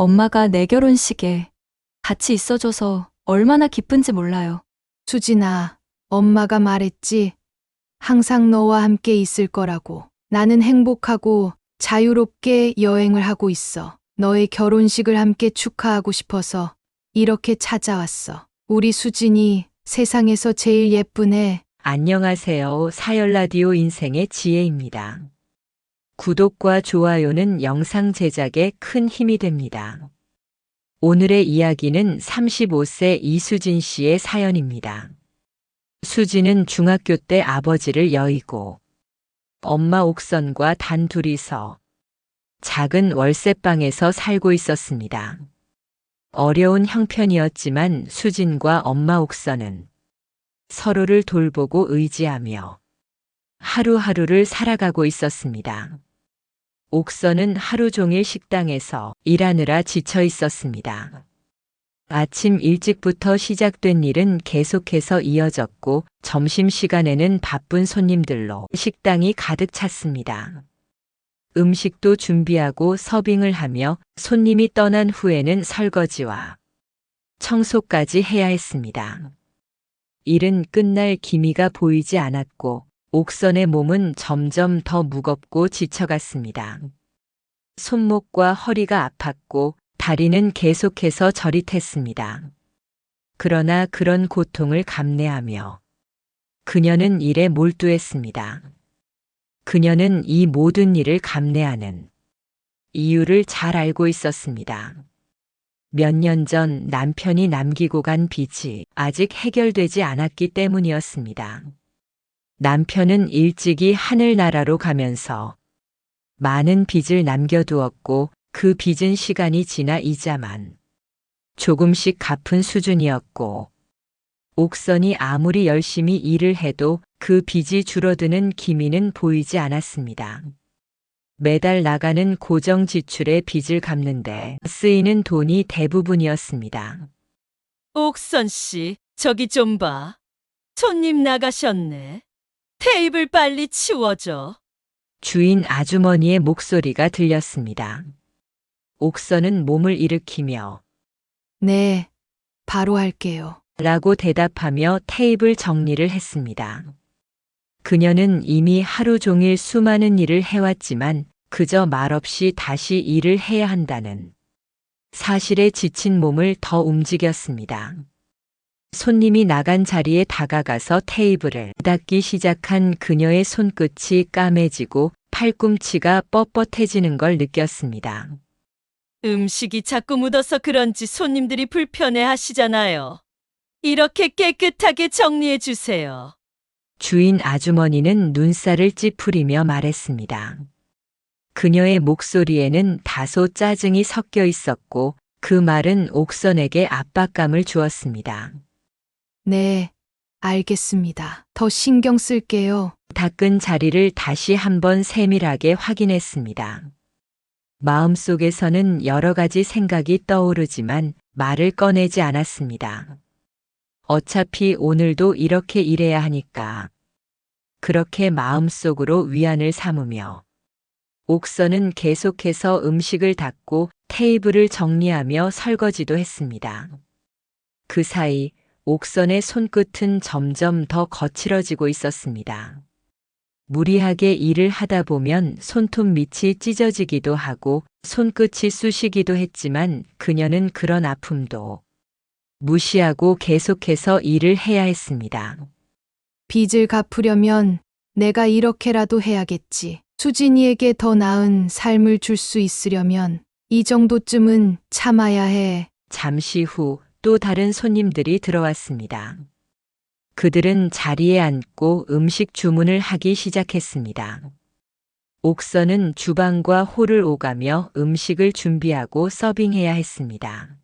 엄마가 내 결혼식에 같이 있어줘서 얼마나 기쁜지 몰라요. 수진아, 엄마가 말했지. 항상 너와 함께 있을 거라고. 나는 행복하고 자유롭게 여행을 하고 있어. 너의 결혼식을 함께 축하하고 싶어서 이렇게 찾아왔어. 우리 수진이 세상에서 제일 예쁘네. 안녕하세요. 사열라디오 인생의 지혜입니다. 구독과 좋아요는 영상 제작에 큰 힘이 됩니다. 오늘의 이야기는 35세 이수진 씨의 사연입니다. 수진은 중학교 때 아버지를 여의고 엄마 옥선과 단둘이서 작은 월세방에서 살고 있었습니다. 어려운 형편이었지만 수진과 엄마 옥선은 서로를 돌보고 의지하며 하루하루를 살아가고 있었습니다. 옥선은 하루 종일 식당에서 일하느라 지쳐 있었습니다. 아침 일찍부터 시작된 일은 계속해서 이어졌고 점심시간에는 바쁜 손님들로 식당이 가득 찼습니다. 음식도 준비하고 서빙을 하며 손님이 떠난 후에는 설거지와 청소까지 해야 했습니다. 일은 끝날 기미가 보이지 않았고 옥선의 몸은 점점 더 무겁고 지쳐갔습니다. 손목과 허리가 아팠고 다리는 계속해서 저릿했습니다. 그러나 그런 고통을 감내하며 그녀는 일에 몰두했습니다. 그녀는 이 모든 일을 감내하는 이유를 잘 알고 있었습니다. 몇 년 전 남편이 남기고 간 빚이 아직 해결되지 않았기 때문이었습니다. 남편은 일찍이 하늘나라로 가면서 많은 빚을 남겨두었고 그 빚은 시간이 지나 이자만 조금씩 갚은 수준이었고 옥선이 아무리 열심히 일을 해도 그 빚이 줄어드는 기미는 보이지 않았습니다. 매달 나가는 고정 지출의 빚을 갚는데 쓰이는 돈이 대부분이었습니다. 옥선 씨, 저기 좀 봐. 손님 나가셨네. 테이블 빨리 치워줘. 주인 아주머니의 목소리가 들렸습니다. 옥선은 몸을 일으키며 네, 바로 할게요. 라고 대답하며 테이블 정리를 했습니다. 그녀는 이미 하루 종일 수많은 일을 해왔지만 그저 말없이 다시 일을 해야 한다는 사실에 지친 몸을 더 움직였습니다. 손님이 나간 자리에 다가가서 테이블을 닦기 시작한 그녀의 손끝이 까매지고 팔꿈치가 뻣뻣해지는 걸 느꼈습니다. 음식이 자꾸 묻어서 그런지 손님들이 불편해 하시잖아요. 이렇게 깨끗하게 정리해 주세요. 주인 아주머니는 눈살을 찌푸리며 말했습니다. 그녀의 목소리에는 다소 짜증이 섞여 있었고 그 말은 옥선에게 압박감을 주었습니다. 네, 알겠습니다. 더 신경 쓸게요. 닦은 자리를 다시 한번 세밀하게 확인했습니다. 마음속에서는 여러 가지 생각이 떠오르지만 말을 꺼내지 않았습니다. 어차피 오늘도 이렇게 일해야 하니까. 그렇게 마음속으로 위안을 삼으며 옥선은 계속해서 음식을 닦고 테이블을 정리하며 설거지도 했습니다. 그 사이 옥선의 손끝은 점점 더 거칠어지고 있었습니다. 무리하게 일을 하다 보면 손톱 밑이 찢어지기도 하고 손끝이 쑤시기도 했지만 그녀는 그런 아픔도 무시하고 계속해서 일을 해야 했습니다. 빚을 갚으려면 내가 이렇게라도 해야겠지. 수진이에게 더 나은 삶을 줄 수 있으려면 이 정도쯤은 참아야 해. 잠시 후 또 다른 손님들이 들어왔습니다. 그들은 자리에 앉고 음식 주문을 하기 시작했습니다. 옥선은 주방과 홀을 오가며 음식을 준비하고 서빙해야 했습니다.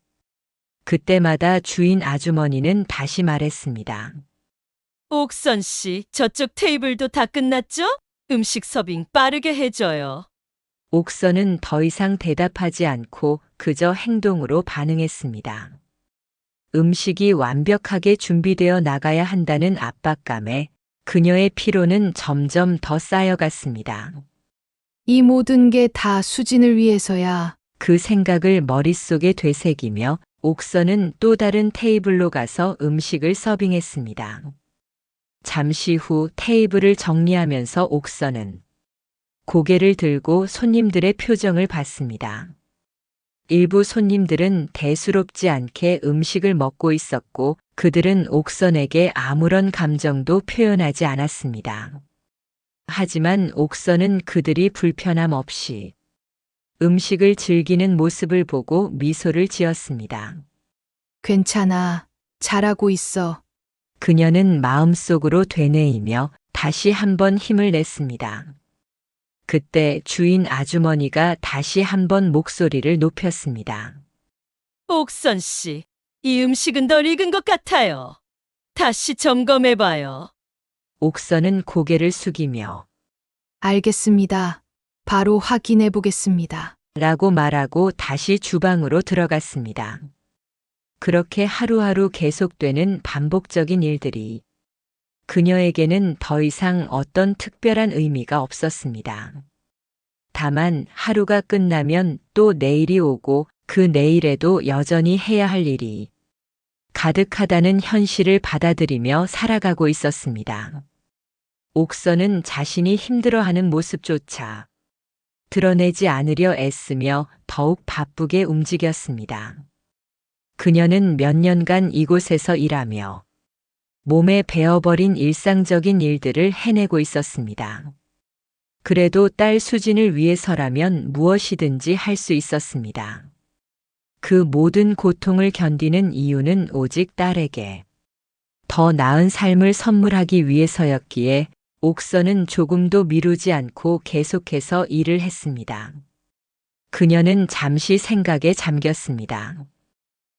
그때마다 주인 아주머니는 다시 말했습니다. 옥선 씨, 저쪽 테이블도 다 끝났죠? 음식 서빙 빠르게 해줘요. 옥선은 더 이상 대답하지 않고 그저 행동으로 반응했습니다. 음식이 완벽하게 준비되어 나가야 한다는 압박감에 그녀의 피로는 점점 더 쌓여갔습니다. 이 모든 게 다 수진을 위해서야. 그 생각을 머릿속에 되새기며 옥선은 또 다른 테이블로 가서 음식을 서빙했습니다. 잠시 후 테이블을 정리하면서 옥선은 고개를 들고 손님들의 표정을 봤습니다. 일부 손님들은 대수롭지 않게 음식을 먹고 있었고 그들은 옥선에게 아무런 감정도 표현하지 않았습니다. 하지만 옥선은 그들이 불편함 없이 음식을 즐기는 모습을 보고 미소를 지었습니다. 괜찮아. 잘하고 있어. 그녀는 마음속으로 되뇌이며 다시 한번 힘을 냈습니다. 그때 주인 아주머니가 다시 한번 목소리를 높였습니다. 옥선 씨, 이 음식은 덜 익은 것 같아요. 다시 점검해봐요. 옥선은 고개를 숙이며 알겠습니다. 바로 확인해 보겠습니다. 라고 말하고 다시 주방으로 들어갔습니다. 그렇게 하루하루 계속되는 반복적인 일들이 그녀에게는 더 이상 어떤 특별한 의미가 없었습니다. 다만 하루가 끝나면 또 내일이 오고 그 내일에도 여전히 해야 할 일이 가득하다는 현실을 받아들이며 살아가고 있었습니다. 옥선은 자신이 힘들어하는 모습조차 드러내지 않으려 애쓰며 더욱 바쁘게 움직였습니다. 그녀는 몇 년간 이곳에서 일하며 몸에 배어버린 일상적인 일들을 해내고 있었습니다. 그래도 딸 수진을 위해서라면 무엇이든지 할 수 있었습니다. 그 모든 고통을 견디는 이유는 오직 딸에게 더 나은 삶을 선물하기 위해서였기에 옥선은 조금도 미루지 않고 계속해서 일을 했습니다. 그녀는 잠시 생각에 잠겼습니다.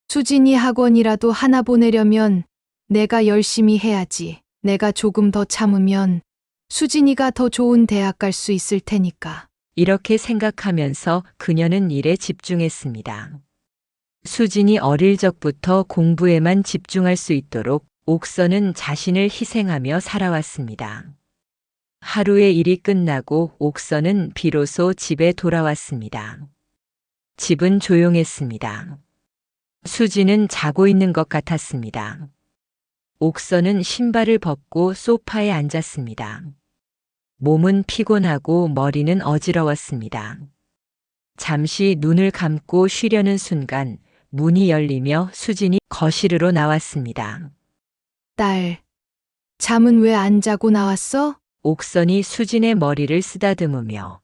수진이 학원이라도 하나 보내려면 내가 열심히 해야지. 내가 조금 더 참으면 수진이가 더 좋은 대학 갈 수 있을 테니까. 이렇게 생각하면서 그녀는 일에 집중했습니다. 수진이 어릴 적부터 공부에만 집중할 수 있도록 옥선은 자신을 희생하며 살아왔습니다. 하루의 일이 끝나고 옥선은 비로소 집에 돌아왔습니다. 집은 조용했습니다. 수진은 자고 있는 것 같았습니다. 옥선은 신발을 벗고 소파에 앉았습니다. 몸은 피곤하고 머리는 어지러웠습니다. 잠시 눈을 감고 쉬려는 순간 문이 열리며 수진이 거실으로 나왔습니다. 딸, 잠은 왜 안 자고 나왔어? 옥선이 수진의 머리를 쓰다듬으며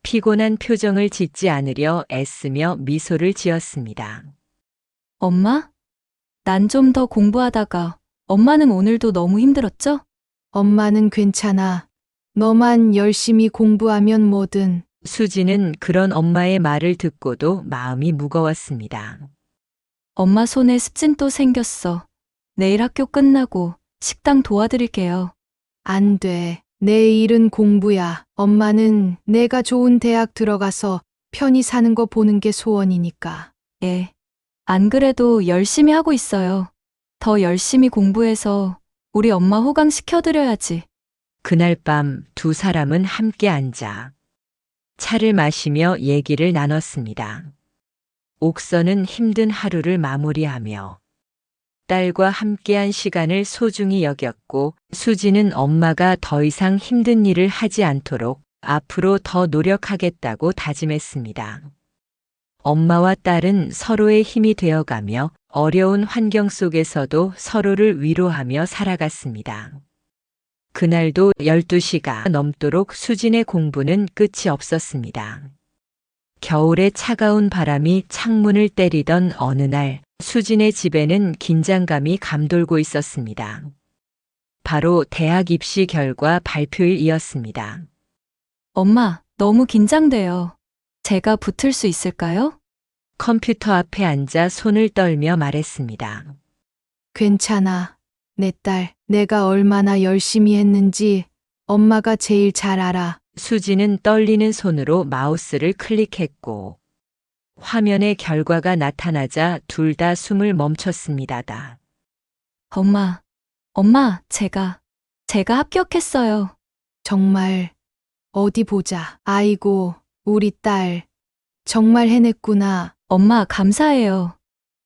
피곤한 표정을 짓지 않으려 애쓰며 미소를 지었습니다. 엄마? 난 좀 더 공부하다가 엄마는 오늘도 너무 힘들었죠? 엄마는 괜찮아. 너만 열심히 공부하면 뭐든. 수진은 그런 엄마의 말을 듣고도 마음이 무거웠습니다. 엄마 손에 습진 또 생겼어. 내일 학교 끝나고 식당 도와드릴게요. 안 돼. 내 일은 공부야. 엄마는 내가 좋은 대학 들어가서 편히 사는 거 보는 게 소원이니까. 예. 안 그래도 열심히 하고 있어요. 더 열심히 공부해서 우리 엄마 호강시켜드려야지. 그날 밤 두 사람은 함께 앉아 차를 마시며 얘기를 나눴습니다. 옥선은 힘든 하루를 마무리하며 딸과 함께한 시간을 소중히 여겼고 수지는 엄마가 더 이상 힘든 일을 하지 않도록 앞으로 더 노력하겠다고 다짐했습니다. 엄마와 딸은 서로의 힘이 되어가며 어려운 환경 속에서도 서로를 위로하며 살아갔습니다. 그날도 12시가 넘도록 수진의 공부는 끝이 없었습니다. 겨울의 차가운 바람이 창문을 때리던 어느 날 수진의 집에는 긴장감이 감돌고 있었습니다. 바로 대학 입시 결과 발표일이었습니다. 엄마, 너무 긴장돼요. 제가 붙을 수 있을까요? 컴퓨터 앞에 앉아 손을 떨며 말했습니다. 괜찮아. 내 딸, 내가 얼마나 열심히 했는지 엄마가 제일 잘 알아. 수지는 떨리는 손으로 마우스를 클릭했고 화면에 결과가 나타나자 둘 다 숨을 멈췄습니다. 엄마, 제가 합격했어요. 정말 어디 보자. 아이고, 우리 딸. 정말 해냈구나. 엄마, 감사해요.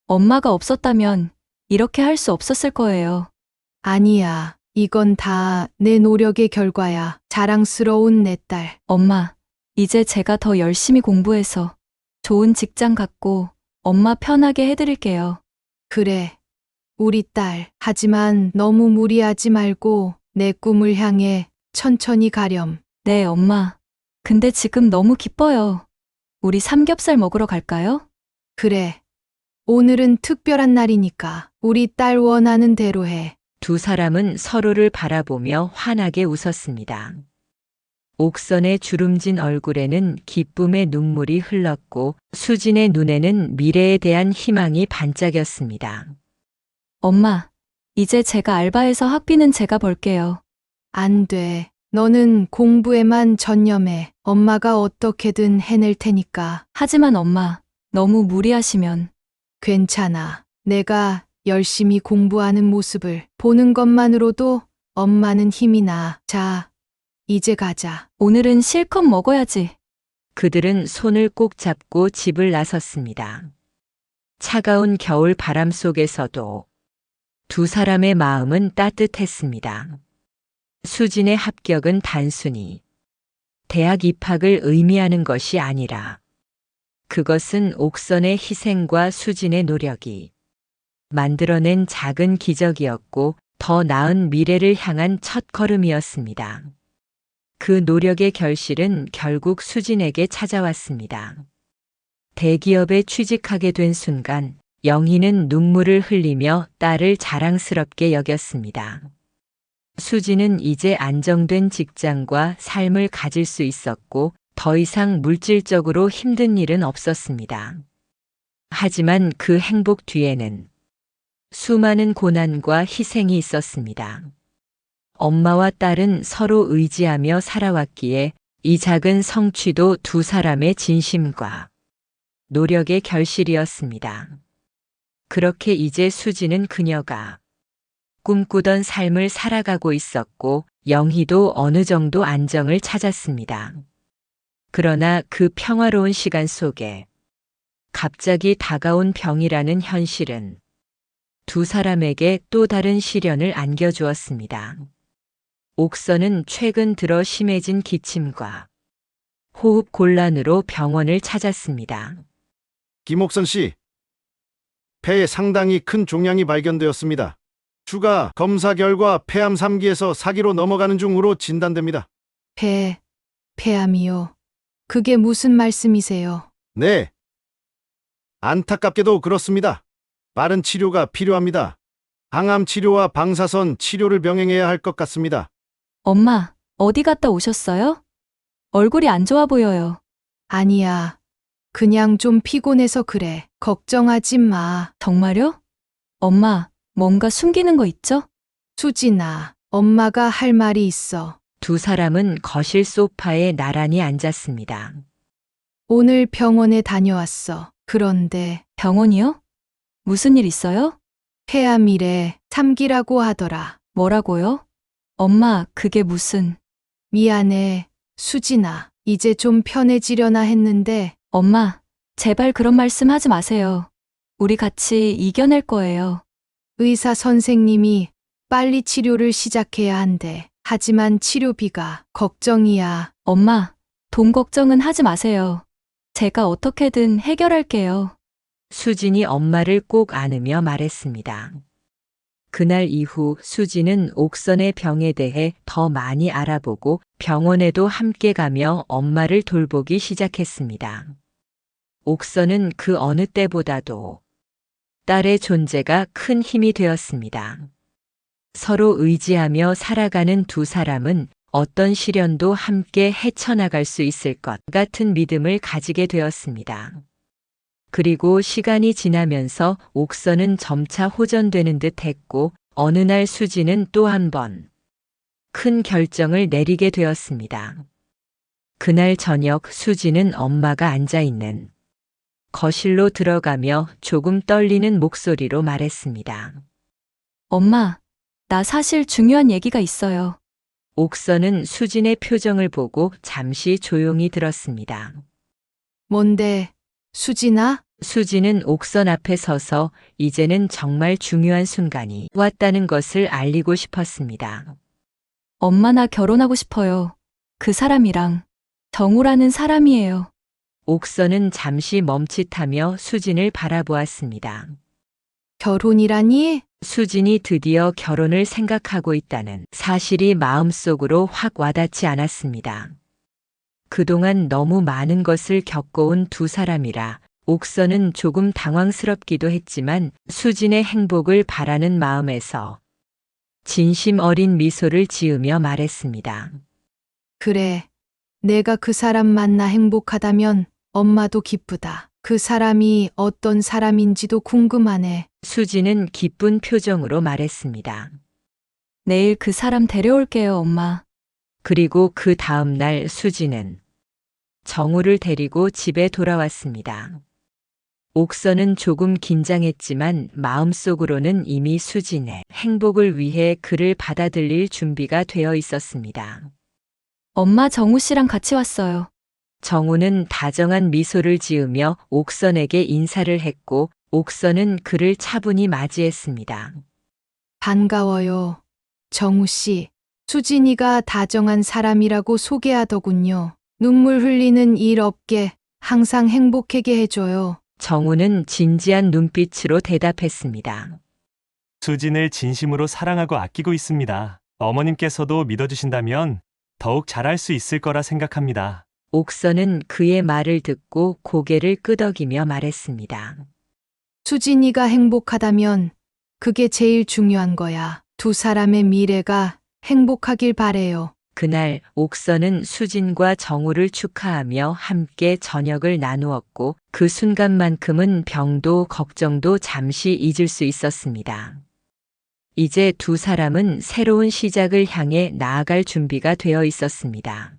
엄마가 없었다면 이렇게 할 수 없었을 거예요. 아니야. 이건 다 내 노력의 결과야. 자랑스러운 내 딸. 엄마, 이제 제가 더 열심히 공부해서 좋은 직장 갖고 엄마 편하게 해드릴게요. 그래. 우리 딸. 하지만 너무 무리하지 말고 내 꿈을 향해 천천히 가렴. 네, 엄마. 근데 지금 너무 기뻐요. 우리 삼겹살 먹으러 갈까요? 그래. 오늘은 특별한 날이니까 우리 딸 원하는 대로 해. 두 사람은 서로를 바라보며 환하게 웃었습니다. 옥선의 주름진 얼굴에는 기쁨의 눈물이 흘렀고 수진의 눈에는 미래에 대한 희망이 반짝였습니다. 엄마, 이제 제가 알바해서 학비는 제가 벌게요. 안 돼. 너는 공부에만 전념해. 엄마가 어떻게든 해낼 테니까. 하지만 엄마, 너무 무리하시면 괜찮아. 내가 열심히 공부하는 모습을 보는 것만으로도 엄마는 힘이 나. 자, 이제 가자. 오늘은 실컷 먹어야지. 그들은 손을 꼭 잡고 집을 나섰습니다. 차가운 겨울 바람 속에서도 두 사람의 마음은 따뜻했습니다. 수진의 합격은 단순히 대학 입학을 의미하는 것이 아니라 그것은 옥선의 희생과 수진의 노력이 만들어낸 작은 기적이었고 더 나은 미래를 향한 첫걸음이었습니다. 그 노력의 결실은 결국 수진에게 찾아왔습니다. 대기업에 취직하게 된 순간 영희는 눈물을 흘리며 딸을 자랑스럽게 여겼습니다. 수진은 이제 안정된 직장과 삶을 가질 수 있었고 더 이상 물질적으로 힘든 일은 없었습니다. 하지만 그 행복 뒤에는 수많은 고난과 희생이 있었습니다. 엄마와 딸은 서로 의지하며 살아왔기에 이 작은 성취도 두 사람의 진심과 노력의 결실이었습니다. 그렇게 이제 수진은 그녀가 꿈꾸던 삶을 살아가고 있었고 영희도 어느 정도 안정을 찾았습니다. 그러나 그 평화로운 시간 속에 갑자기 다가온 병이라는 현실은 두 사람에게 또 다른 시련을 안겨주었습니다. 옥선은 최근 들어 심해진 기침과 호흡 곤란으로 병원을 찾았습니다. 김옥선 씨, 폐에 상당히 큰 종양이 발견되었습니다. 추가 검사 결과 폐암 3기에서 4기로 넘어가는 중으로 진단됩니다. 폐암이요. 그게 무슨 말씀이세요? 네. 안타깝게도 그렇습니다. 빠른 치료가 필요합니다. 항암 치료와 방사선 치료를 병행해야 할 것 같습니다. 엄마, 어디 갔다 오셨어요? 얼굴이 안 좋아 보여요. 아니야. 그냥 좀 피곤해서 그래. 걱정하지 마. 정말요? 엄마, 뭔가 숨기는 거 있죠? 수진아, 엄마가 할 말이 있어. 두 사람은 거실 소파에 나란히 앉았습니다. 오늘 병원에 다녀왔어. 그런데 병원이요? 무슨 일 있어요? 폐암이래. 3기라고 하더라. 뭐라고요? 엄마, 그게 무슨... 미안해. 수진아, 이제 좀 편해지려나 했는데 엄마, 제발 그런 말씀 하지 마세요. 우리 같이 이겨낼 거예요. 의사 선생님이 빨리 치료를 시작해야 한대. 하지만 치료비가 걱정이야. 엄마, 돈 걱정은 하지 마세요. 제가 어떻게든 해결할게요. 수진이 엄마를 꼭 안으며 말했습니다. 그날 이후 수진은 옥선의 병에 대해 더 많이 알아보고 병원에도 함께 가며 엄마를 돌보기 시작했습니다. 옥선은 그 어느 때보다도 딸의 존재가 큰 힘이 되었습니다. 서로 의지하며 살아가는 두 사람은 어떤 시련도 함께 헤쳐나갈 수 있을 것 같은 믿음을 가지게 되었습니다. 그리고 시간이 지나면서 옥선은 점차 호전되는 듯 했고 어느 날 수지는 또 한 번 큰 결정을 내리게 되었습니다. 그날 저녁 수지는 엄마가 앉아있는 거실로 들어가며 조금 떨리는 목소리로 말했습니다. 엄마, 나 사실 중요한 얘기가 있어요. 옥선은 수진의 표정을 보고 잠시 조용히 들었습니다. 뭔데, 수진아? 수지는 옥선 앞에 서서 이제는 정말 중요한 순간이 왔다는 것을 알리고 싶었습니다. 엄마 나 결혼하고 싶어요. 그 사람이랑. 정우라는 사람이에요. 옥선은 잠시 멈칫하며 수진을 바라보았습니다. 결혼이라니? 수진이 드디어 결혼을 생각하고 있다는 사실이 마음속으로 확 와닿지 않았습니다. 그동안 너무 많은 것을 겪어온 두 사람이라 옥선은 조금 당황스럽기도 했지만 수진의 행복을 바라는 마음에서 진심 어린 미소를 지으며 말했습니다. 그래. 내가 그 사람 만나 행복하다면 엄마도 기쁘다. 그 사람이 어떤 사람인지도 궁금하네. 수진은 기쁜 표정으로 말했습니다. 내일 그 사람 데려올게요, 엄마. 그리고 그 다음 날 수진은 정우를 데리고 집에 돌아왔습니다. 옥선은 조금 긴장했지만 마음속으로는 이미 수진의 행복을 위해 그를 받아들일 준비가 되어 있었습니다. 엄마 정우 씨랑 같이 왔어요. 정우는 다정한 미소를 지으며 옥선에게 인사를 했고 옥선은 그를 차분히 맞이했습니다. 반가워요. 정우 씨. 수진이가 다정한 사람이라고 소개하더군요. 눈물 흘리는 일 없게 항상 행복하게 해줘요. 정우는 진지한 눈빛으로 대답했습니다. 수진을 진심으로 사랑하고 아끼고 있습니다. 어머님께서도 믿어주신다면 더욱 잘할 수 있을 거라 생각합니다. 옥선은 그의 말을 듣고 고개를 끄덕이며 말했습니다. 수진이가 행복하다면 그게 제일 중요한 거야. 두 사람의 미래가 행복하길 바래요. 그날 옥선은 수진과 정우를 축하하며 함께 저녁을 나누었고 그 순간만큼은 병도 걱정도 잠시 잊을 수 있었습니다. 이제 두 사람은 새로운 시작을 향해 나아갈 준비가 되어 있었습니다.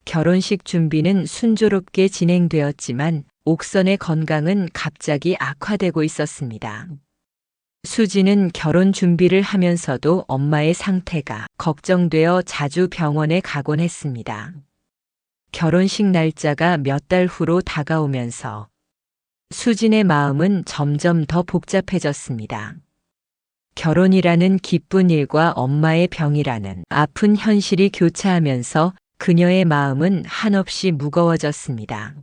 결혼식 준비는 순조롭게 진행되었지만 옥선의 건강은 갑자기 악화되고 있었습니다. 수지는 결혼 준비를 하면서도 엄마의 상태가 걱정되어 자주 병원에 가곤 했습니다. 결혼식 날짜가 몇 달 후로 다가오면서 수진의 마음은 점점 더 복잡해졌습니다. 결혼이라는 기쁜 일과 엄마의 병이라는 아픈 현실이 교차하면서 그녀의 마음은 한없이 무거워졌습니다.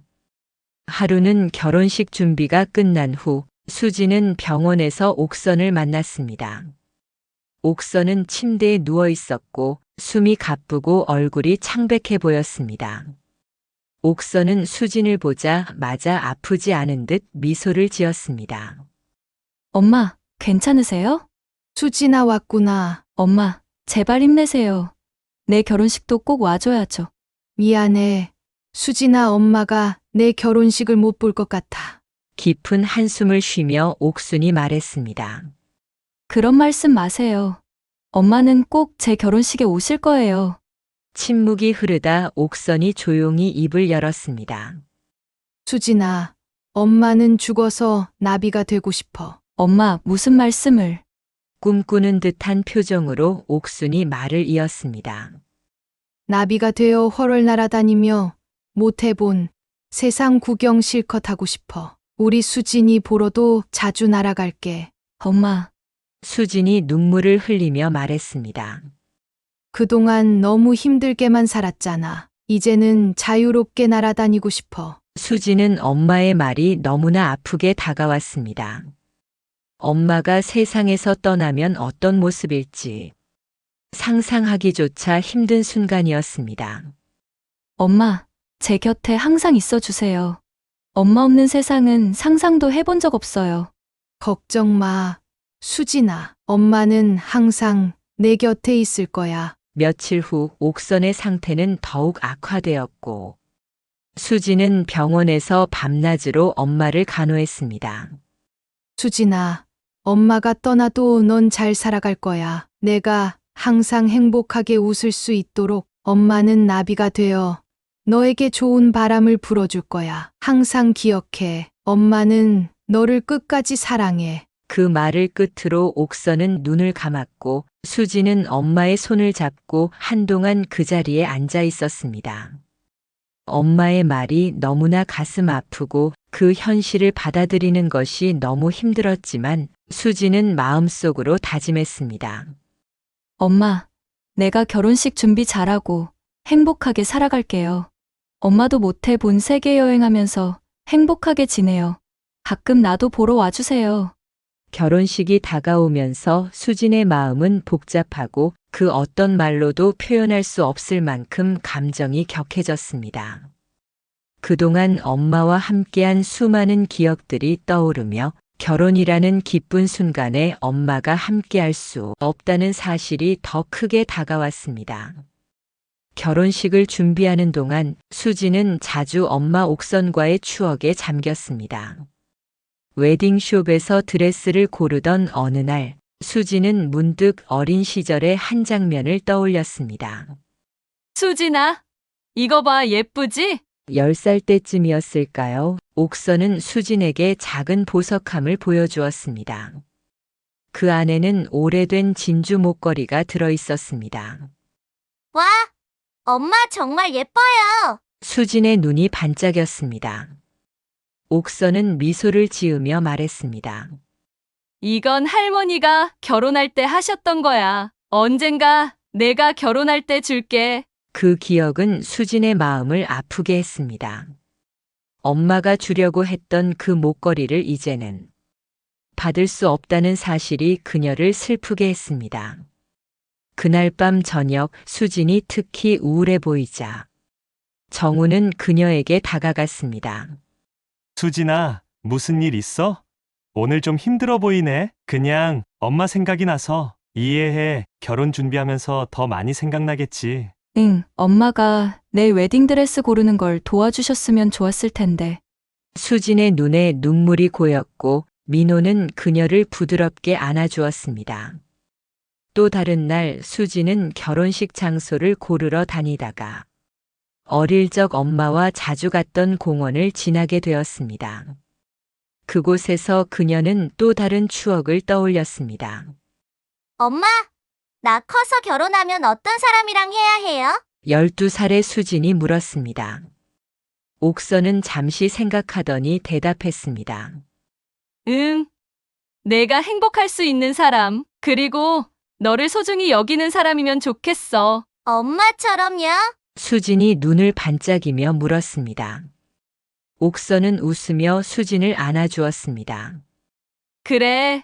하루는 결혼식 준비가 끝난 후 수지는 병원에서 옥선을 만났습니다. 옥선은 침대에 누워 있었고 숨이 가쁘고 얼굴이 창백해 보였습니다. 옥선은 수진을 보자마자 아프지 않은 듯 미소를 지었습니다. 엄마, 괜찮으세요? 수진아 왔구나. 엄마, 제발 힘내세요. 내 결혼식도 꼭 와줘야죠. 미안해. 수진아 엄마가 내 결혼식을 못 볼 것 같아. 깊은 한숨을 쉬며 옥순이 말했습니다. 그런 말씀 마세요. 엄마는 꼭 제 결혼식에 오실 거예요. 침묵이 흐르다 옥선이 조용히 입을 열었습니다. 수진아, 엄마는 죽어서 나비가 되고 싶어. 엄마, 무슨 말씀을. 꿈꾸는 듯한 표정으로 옥순이 말을 이었습니다. 나비가 되어 헐을 날아다니며 못 해본 세상 구경 실컷 하고 싶어. 우리 수진이 보러도 자주 날아갈게. 엄마, 수진이 눈물을 흘리며 말했습니다. 그동안 너무 힘들게만 살았잖아. 이제는 자유롭게 날아다니고 싶어. 수지는 엄마의 말이 너무나 아프게 다가왔습니다. 엄마가 세상에서 떠나면 어떤 모습일지 상상하기조차 힘든 순간이었습니다. 엄마, 제 곁에 항상 있어 주세요. 엄마 없는 세상은 상상도 해본 적 없어요. 걱정 마. 수진아, 엄마는 항상 내 곁에 있을 거야. 며칠 후 옥선의 상태는 더욱 악화되었고 수지는 병원에서 밤낮으로 엄마를 간호했습니다. 수진아, 엄마가 떠나도 넌 잘 살아갈 거야. 내가 항상 행복하게 웃을 수 있도록 엄마는 나비가 되어 너에게 좋은 바람을 불어줄 거야. 항상 기억해. 엄마는 너를 끝까지 사랑해. 그 말을 끝으로 옥선은 눈을 감았고 수지는 엄마의 손을 잡고 한동안 그 자리에 앉아 있었습니다. 엄마의 말이 너무나 가슴 아프고 그 현실을 받아들이는 것이 너무 힘들었지만 수지는 마음속으로 다짐했습니다. 엄마, 내가 결혼식 준비 잘하고 행복하게 살아갈게요. 엄마도 못해 본 세계 여행하면서 행복하게 지내요. 가끔 나도 보러 와주세요. 결혼식이 다가오면서 수진의 마음은 복잡하고 그 어떤 말로도 표현할 수 없을 만큼 감정이 격해졌습니다. 그동안 엄마와 함께한 수많은 기억들이 떠오르며 결혼이라는 기쁜 순간에 엄마가 함께할 수 없다는 사실이 더 크게 다가왔습니다. 결혼식을 준비하는 동안 수지는 자주 엄마 옥선과의 추억에 잠겼습니다. 웨딩숍에서 드레스를 고르던 어느 날, 수지는 문득 어린 시절의 한 장면을 떠올렸습니다. 수진아, 이거 봐, 예쁘지? 10살 때쯤이었을까요? 옥선은 수진에게 작은 보석함을 보여주었습니다. 그 안에는 오래된 진주 목걸이가 들어있었습니다. 와, 엄마 정말 예뻐요. 수진의 눈이 반짝였습니다. 옥선은 미소를 지으며 말했습니다. 이건 할머니가 결혼할 때 하셨던 거야. 언젠가 내가 결혼할 때 줄게. 그 기억은 수진의 마음을 아프게 했습니다. 엄마가 주려고 했던 그 목걸이를 이제는 받을 수 없다는 사실이 그녀를 슬프게 했습니다. 그날 밤 저녁 수진이 특히 우울해 보이자 정우는 그녀에게 다가갔습니다. 수진아, 무슨 일 있어? 오늘 좀 힘들어 보이네. 그냥 엄마 생각이 나서. 이해해. 결혼 준비하면서 더 많이 생각나겠지. 응, 엄마가 내 웨딩드레스 고르는 걸 도와주셨으면 좋았을 텐데. 수진의 눈에 눈물이 고였고 민호는 그녀를 부드럽게 안아주었습니다. 또 다른 날 수진은 결혼식 장소를 고르러 다니다가 어릴 적 엄마와 자주 갔던 공원을 지나게 되었습니다. 그곳에서 그녀는 또 다른 추억을 떠올렸습니다. 엄마, 나 커서 결혼하면 어떤 사람이랑 해야 해요? 12살의 수진이 물었습니다. 옥선은 잠시 생각하더니 대답했습니다. 응, 내가 행복할 수 있는 사람, 그리고 너를 소중히 여기는 사람이면 좋겠어. 엄마처럼요? 수진이 눈을 반짝이며 물었습니다. 옥선은 웃으며 수진을 안아주었습니다. 그래,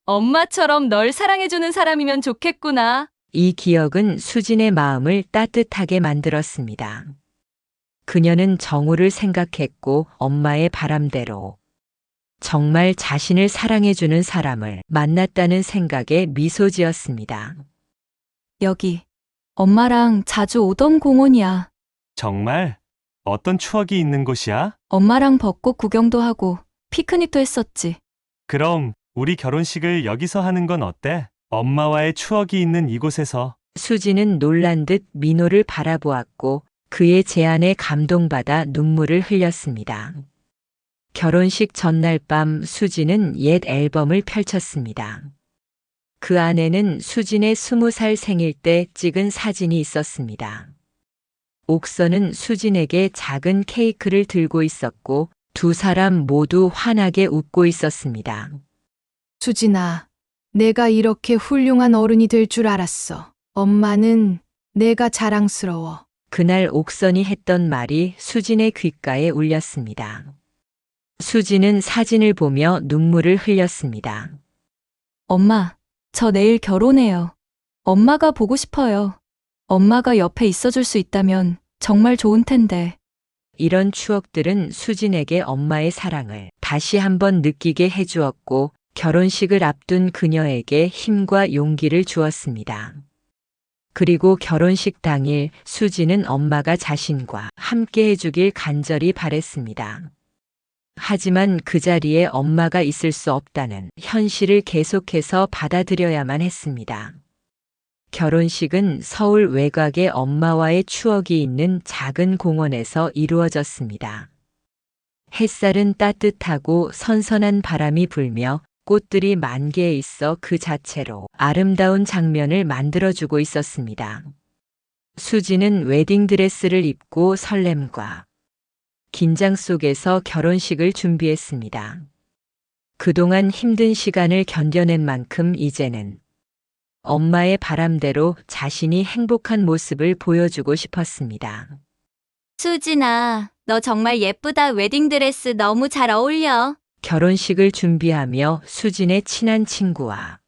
엄마처럼 널 사랑해주는 사람이면 좋겠구나. 이 기억은 수진의 마음을 따뜻하게 만들었습니다. 그녀는 정우를 생각했고 엄마의 바람대로 정말 자신을 사랑해주는 사람을 만났다는 생각에 미소 지었습니다. 여기, 엄마랑 자주 오던 공원이야. 정말? 어떤 추억이 있는 곳이야? 엄마랑 벚꽃 구경도 하고 피크닉도 했었지. 그럼 우리 결혼식을 여기서 하는 건 어때? 엄마와의 추억이 있는 이곳에서. 수지는 놀란 듯 민호를 바라보았고 그의 제안에 감동받아 눈물을 흘렸습니다. 결혼식 전날 밤 수지는 옛 앨범을 펼쳤습니다. 그 안에는 수진의 20살 생일 때 찍은 사진이 있었습니다. 옥선은 수진에게 작은 케이크를 들고 있었고 두 사람 모두 환하게 웃고 있었습니다. 수진아, 내가 이렇게 훌륭한 어른이 될 줄 알았어. 엄마는 내가 자랑스러워. 그날 옥선이 했던 말이 수진의 귓가에 울렸습니다. 수진은 사진을 보며 눈물을 흘렸습니다. 엄마, 저 내일 결혼해요. 엄마가 보고 싶어요. 엄마가 옆에 있어줄 수 있다면 정말 좋은 텐데. 이런 추억들은 수진에게 엄마의 사랑을 다시 한번 느끼게 해주었고 결혼식을 앞둔 그녀에게 힘과 용기를 주었습니다. 그리고 결혼식 당일 수진은 엄마가 자신과 함께 해주길 간절히 바랬습니다. 하지만 그 자리에 엄마가 있을 수 없다는 현실을 계속해서 받아들여야만 했습니다. 결혼식은 서울 외곽의 엄마와의 추억이 있는 작은 공원에서 이루어졌습니다. 햇살은 따뜻하고 선선한 바람이 불며 꽃들이 만개해 있어 그 자체로 아름다운 장면을 만들어주고 있었습니다. 수지는 웨딩드레스를 입고 설렘과 긴장 속에서 결혼식을 준비했습니다. 그동안 힘든 시간을 견뎌낸 만큼 이제는 엄마의 바람대로 자신이 행복한 모습을 보여주고 싶었습니다. 수진아, 너 정말 예쁘다. 웨딩드레스 너무 잘 어울려. 결혼식을 준비하며 수진의 친한 친구와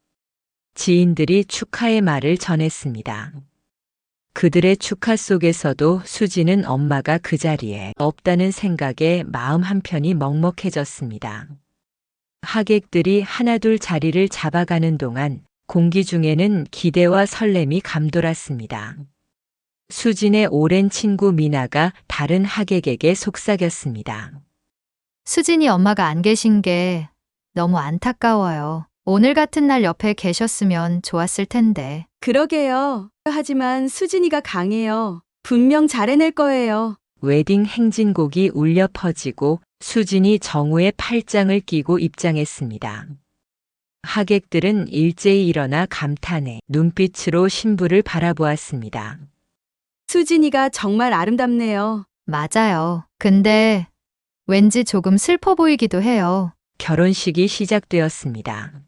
지인들이 축하의 말을 전했습니다. 그들의 축하 속에서도 수지는 엄마가 그 자리에 없다는 생각에 마음 한편이 먹먹해졌습니다. 하객들이 하나둘 자리를 잡아가는 동안 공기 중에는 기대와 설렘이 감돌았습니다. 수진의 오랜 친구 미나가 다른 하객에게 속삭였습니다. 수진이 엄마가 안 계신 게 너무 안타까워요. 오늘 같은 날 옆에 계셨으면 좋았을 텐데. 그러게요. 하지만 수진이가 강해요. 분명 잘 해낼 거예요. 웨딩 행진곡이 울려 퍼지고 수진이 정우의 팔짱을 끼고 입장했습니다. 하객들은 일제히 일어나 감탄의 눈빛으로 신부를 바라보았습니다. 수진이가 정말 아름답네요. 맞아요. 근데 왠지 조금 슬퍼 보이기도 해요. 결혼식이 시작되었습니다.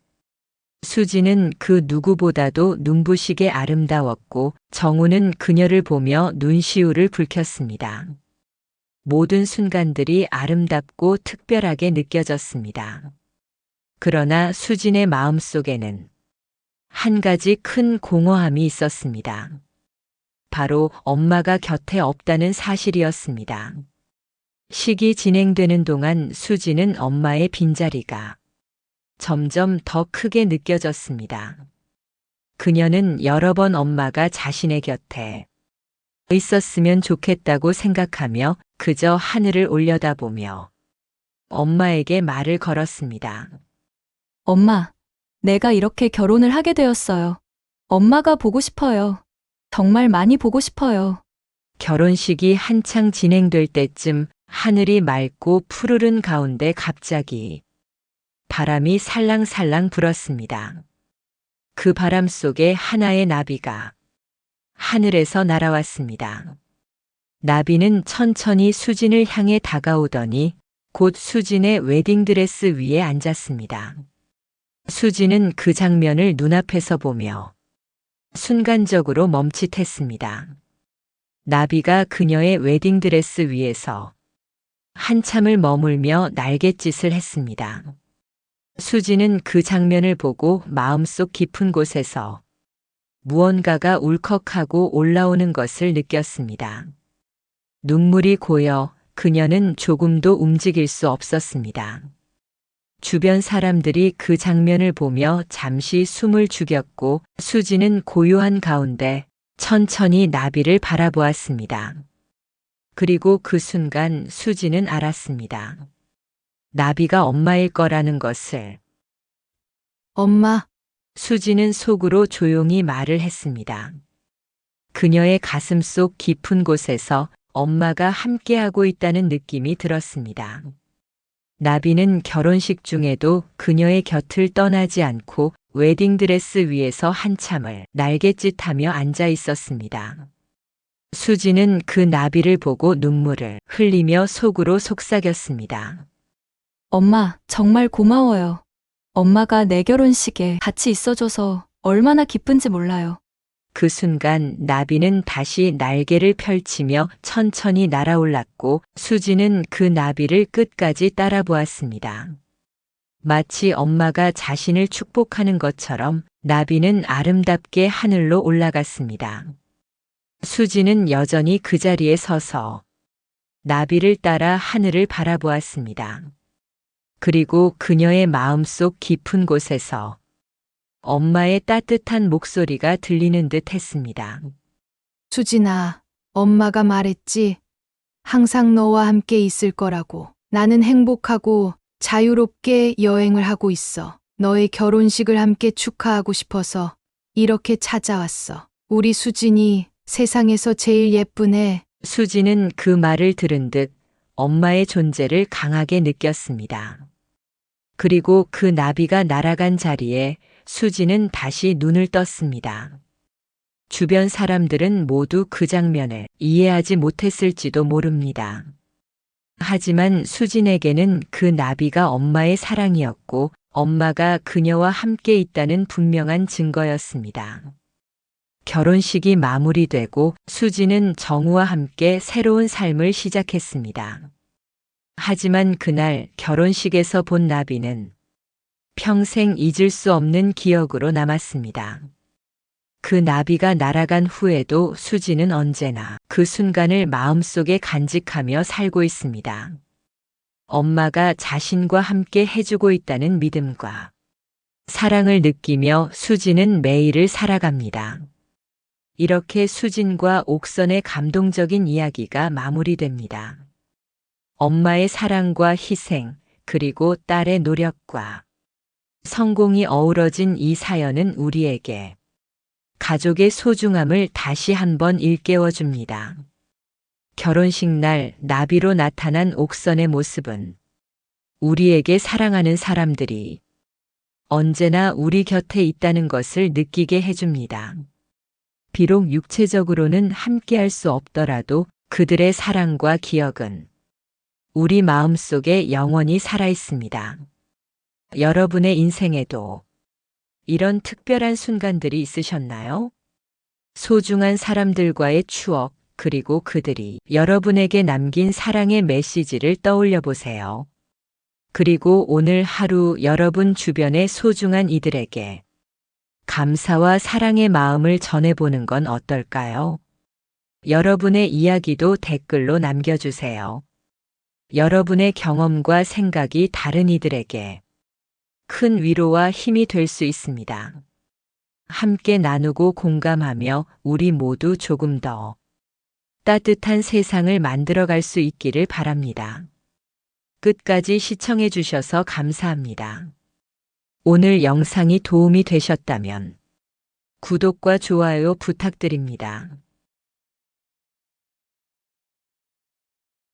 수지는 그 누구보다도 눈부시게 아름다웠고 정우는 그녀를 보며 눈시울을 붉혔습니다. 모든 순간들이 아름답고 특별하게 느껴졌습니다. 그러나 수진의 마음속에는 한 가지 큰 공허함이 있었습니다. 바로 엄마가 곁에 없다는 사실이었습니다. 식이 진행되는 동안 수지는 엄마의 빈자리가 점점 더 크게 느껴졌습니다. 그녀는 여러 번 엄마가 자신의 곁에 있었으면 좋겠다고 생각하며 그저 하늘을 올려다보며 엄마에게 말을 걸었습니다. 엄마, 내가 이렇게 결혼을 하게 되었어요. 엄마가 보고 싶어요. 정말 많이 보고 싶어요. 결혼식이 한창 진행될 때쯤 하늘이 맑고 푸르른 가운데 갑자기 바람이 살랑살랑 불었습니다. 그 바람 속에 하나의 나비가 하늘에서 날아왔습니다. 나비는 천천히 수진을 향해 다가오더니 곧 수진의 웨딩드레스 위에 앉았습니다. 수진은 그 장면을 눈앞에서 보며 순간적으로 멈칫했습니다. 나비가 그녀의 웨딩드레스 위에서 한참을 머물며 날갯짓을 했습니다. 수지는 그 장면을 보고 마음속 깊은 곳에서 무언가가 울컥하고 올라오는 것을 느꼈습니다. 눈물이 고여 그녀는 조금도 움직일 수 없었습니다. 주변 사람들이 그 장면을 보며 잠시 숨을 죽였고 수지는 고요한 가운데 천천히 나비를 바라보았습니다. 그리고 그 순간 수지는 알았습니다. 나비가 엄마일 거라는 것을. 엄마, 수지는 속으로 조용히 말을 했습니다. 그녀의 가슴 속 깊은 곳에서 엄마가 함께하고 있다는 느낌이 들었습니다. 나비는 결혼식 중에도 그녀의 곁을 떠나지 않고 웨딩드레스 위에서 한참을 날갯짓하며 앉아 있었습니다. 수지는 그 나비를 보고 눈물을 흘리며 속으로 속삭였습니다. 엄마, 정말 고마워요. 엄마가 내 결혼식에 같이 있어줘서 얼마나 기쁜지 몰라요. 그 순간 나비는 다시 날개를 펼치며 천천히 날아올랐고 수지는 그 나비를 끝까지 따라보았습니다. 마치 엄마가 자신을 축복하는 것처럼 나비는 아름답게 하늘로 올라갔습니다. 수지는 여전히 그 자리에 서서 나비를 따라 하늘을 바라보았습니다. 그리고 그녀의 마음속 깊은 곳에서 엄마의 따뜻한 목소리가 들리는 듯 했습니다. 수진아, 엄마가 말했지. 항상 너와 함께 있을 거라고. 나는 행복하고 자유롭게 여행을 하고 있어. 너의 결혼식을 함께 축하하고 싶어서 이렇게 찾아왔어. 우리 수진이 세상에서 제일 예쁜 애. 수지는 그 말을 들은 듯 엄마의 존재를 강하게 느꼈습니다. 그리고 그 나비가 날아간 자리에 수지는 다시 눈을 떴습니다. 주변 사람들은 모두 그 장면을 이해하지 못했을지도 모릅니다. 하지만 수진에게는 그 나비가 엄마의 사랑이었고 엄마가 그녀와 함께 있다는 분명한 증거였습니다. 결혼식이 마무리되고 수진은 정우와 함께 새로운 삶을 시작했습니다. 하지만 그날 결혼식에서 본 나비는 평생 잊을 수 없는 기억으로 남았습니다. 그 나비가 날아간 후에도 수진은 언제나 그 순간을 마음속에 간직하며 살고 있습니다. 엄마가 자신과 함께 해주고 있다는 믿음과 사랑을 느끼며 수진은 매일을 살아갑니다. 이렇게 수진과 옥선의 감동적인 이야기가 마무리됩니다. 엄마의 사랑과 희생, 그리고 딸의 노력과 성공이 어우러진 이 사연은 우리에게 가족의 소중함을 다시 한번 일깨워 줍니다. 결혼식 날 나비로 나타난 옥선의 모습은 우리에게 사랑하는 사람들이 언제나 우리 곁에 있다는 것을 느끼게 해줍니다. 비록 육체적으로는 함께할 수 없더라도 그들의 사랑과 기억은 우리 마음속에 영원히 살아있습니다. 여러분의 인생에도 이런 특별한 순간들이 있으셨나요? 소중한 사람들과의 추억, 그리고 그들이 여러분에게 남긴 사랑의 메시지를 떠올려 보세요. 그리고 오늘 하루 여러분 주변의 소중한 이들에게 감사와 사랑의 마음을 전해보는 건 어떨까요? 여러분의 이야기도 댓글로 남겨주세요. 여러분의 경험과 생각이 다른 이들에게 큰 위로와 힘이 될 수 있습니다. 함께 나누고 공감하며 우리 모두 조금 더 따뜻한 세상을 만들어갈 수 있기를 바랍니다. 끝까지 시청해 주셔서 감사합니다. 오늘 영상이 도움이 되셨다면 구독과 좋아요 부탁드립니다.